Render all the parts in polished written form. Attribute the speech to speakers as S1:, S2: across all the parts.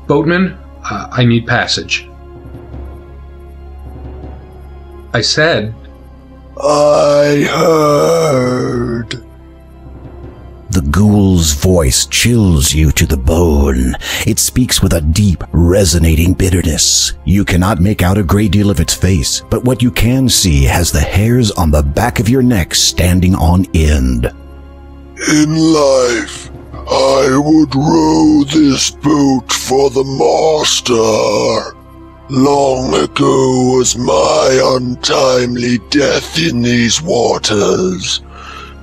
S1: Boatman, I need passage. I said...
S2: I heard.
S3: The ghoul's voice chills you to the bone. It speaks with a deep, resonating bitterness. You cannot make out a great deal of its face, but what you can see has the hairs on the back of your neck standing on end.
S2: In life, I would row this boat for the master. Long ago was my untimely death in these waters,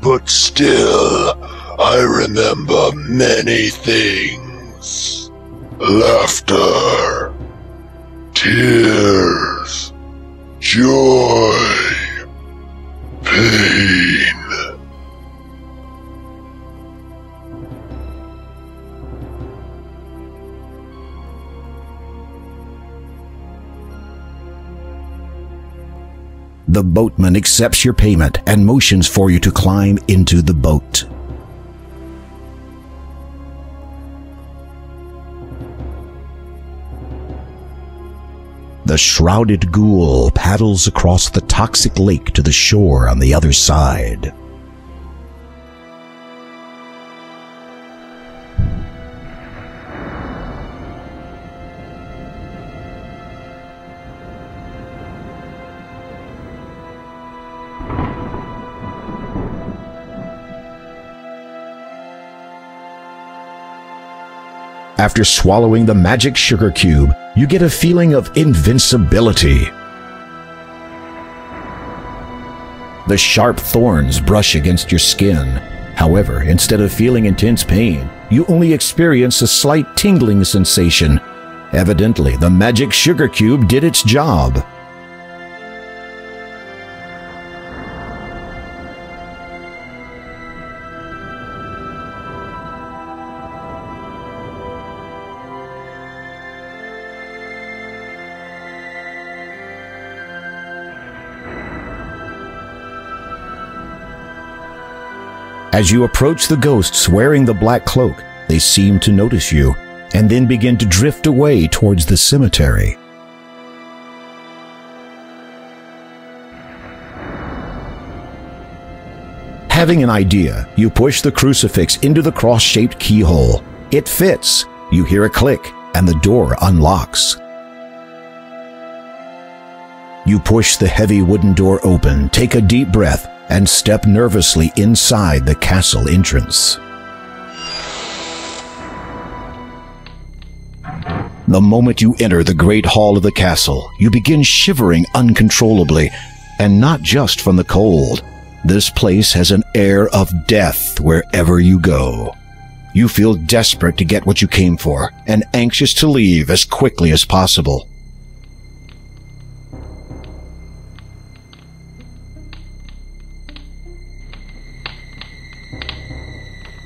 S2: but still I remember many things. Laughter, tears, joy, pain.
S3: The boatman accepts your payment and motions for you to climb into the boat. The shrouded ghoul paddles across the toxic lake to the shore on the other side. After swallowing the magic sugar cube, you get a feeling of invincibility. The sharp thorns brush against your skin. However, instead of feeling intense pain, you only experience a slight tingling sensation. Evidently, the magic sugar cube did its job. As you approach the ghosts wearing the black cloak, they seem to notice you, and then begin to drift away towards the cemetery. Having an idea, you push the crucifix into the cross-shaped keyhole. It fits. You hear a click, and the door unlocks. You push the heavy wooden door open, take a deep breath, and step nervously inside the castle entrance. The moment you enter the great hall of the castle, you begin shivering uncontrollably, and not just from the cold. This place has an air of death wherever you go. You feel desperate to get what you came for, and anxious to leave as quickly as possible.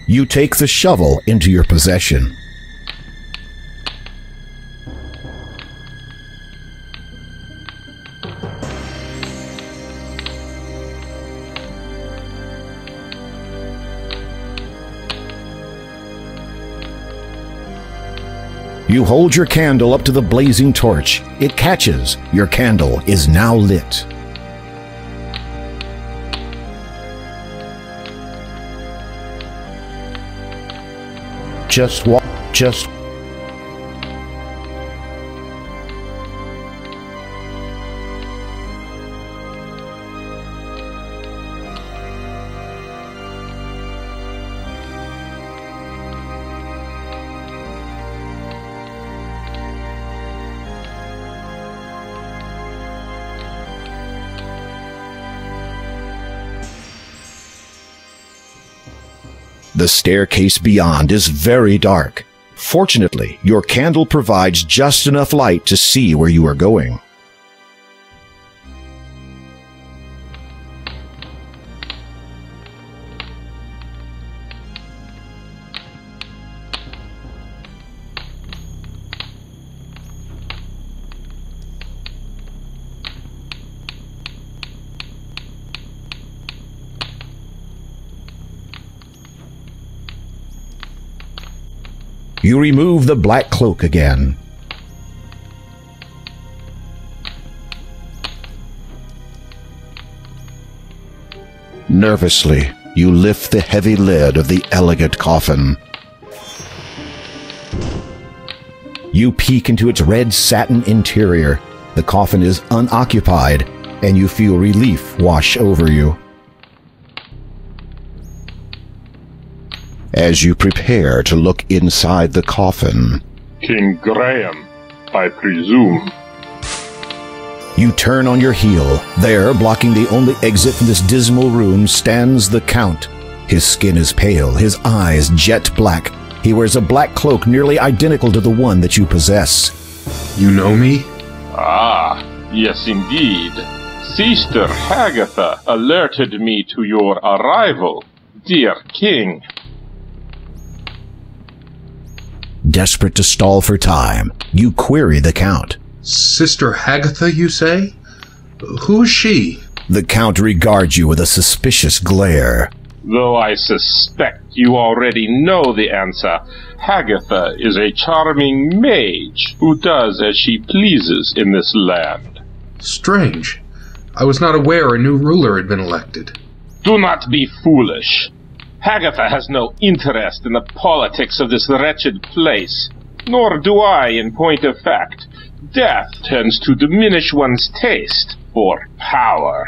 S3: You take the shovel into your possession. You hold your candle up to the blazing torch. It catches. Your candle is now lit. Just walk. Just. The staircase beyond is very dark. Fortunately, your candle provides just enough light to see where you are going. You remove the black cloak again. Nervously, you lift the heavy lid of the elegant coffin. You peek into its red satin interior. The coffin is unoccupied, and you feel relief wash over you. As you prepare to look inside the coffin,
S2: King Graham, I presume.
S3: You turn on your heel. There, blocking the only exit from this dismal room, stands the Count. His skin is pale, his eyes jet black. He wears a black cloak nearly identical to the one that you possess.
S1: You know me?
S2: Ah, yes indeed. Sister Hagatha alerted me to your arrival, dear king.
S3: Desperate to stall for time, you query the Count.
S1: Sister Hagatha, you say? Who is she?
S3: The Count regards you with a suspicious glare.
S2: Though I suspect you already know the answer, Hagatha is a charming mage who does as she pleases in this land.
S1: Strange. I was not aware a new ruler had been elected.
S2: Do not be foolish. Hagatha has no interest in the politics of this wretched place, nor do I, in point of fact. Death tends to diminish one's taste for power.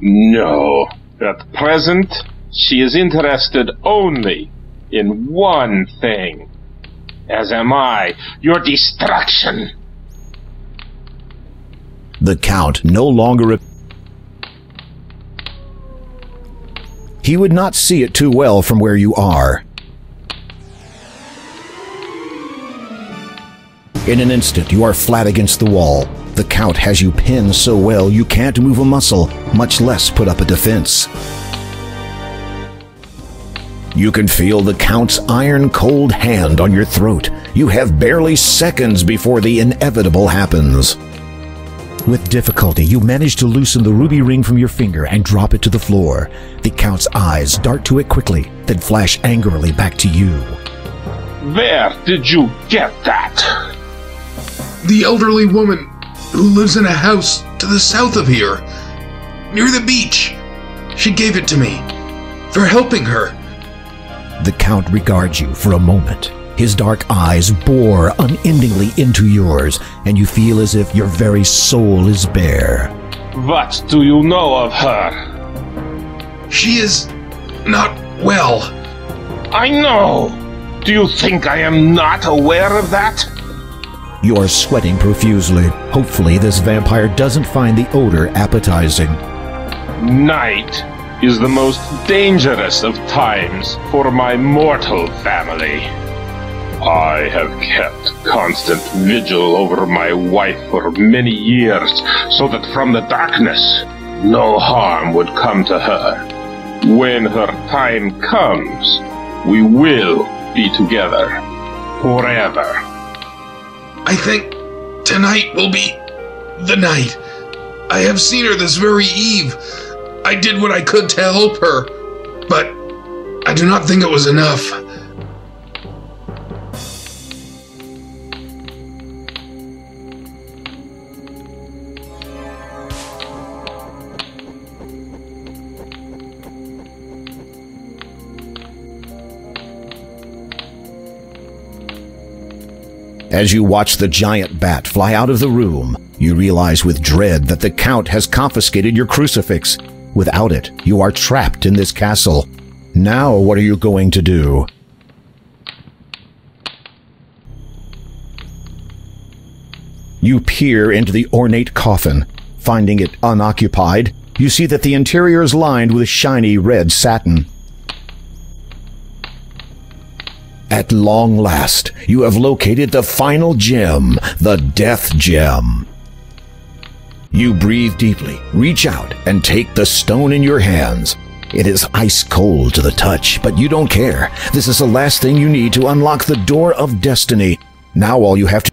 S2: No, at present, she is interested only in one thing, as am I, your destruction.
S3: The Count no longer... He would not see it too well from where you are. In an instant, you are flat against the wall. The Count has you pinned so well you can't move a muscle, much less put up a defense. You can feel the Count's iron-cold hand on your throat. You have barely seconds before the inevitable happens. With difficulty, you manage to loosen the ruby ring from your finger and drop it to the floor. The Count's eyes dart to it quickly, then flash angrily back to you.
S2: Where did you get that?
S1: The elderly woman who lives in a house to the south of here, near the beach. She gave it to me for helping her.
S3: The Count regards you for a moment. His dark eyes bore unendingly into yours, and you feel as if your very soul is bare.
S2: What do you know of her?
S1: She is not well.
S2: I know. Do you think I am not aware of that?
S3: You are sweating profusely. Hopefully this vampire doesn't find the odor appetizing.
S2: Night is the most dangerous of times for my mortal family. I have kept constant vigil over my wife for many years, so that from the darkness no harm would come to her. When her time comes, we will be together forever.
S1: I think tonight will be the night. I have seen her this very eve. I did what I could to help her, but I do not think it was enough.
S3: As you watch the giant bat fly out of the room, you realize with dread that the Count has confiscated your crucifix. Without it, you are trapped in this castle. Now what are you going to do? You peer into the ornate coffin. Finding it unoccupied, you see that the interior is lined with shiny red satin. At long last, you have located the final gem, the Death Gem. You breathe deeply, reach out, and take the stone in your hands. It is ice cold to the touch, but you don't care. This is the last thing you need to unlock the door of destiny. Now all you have to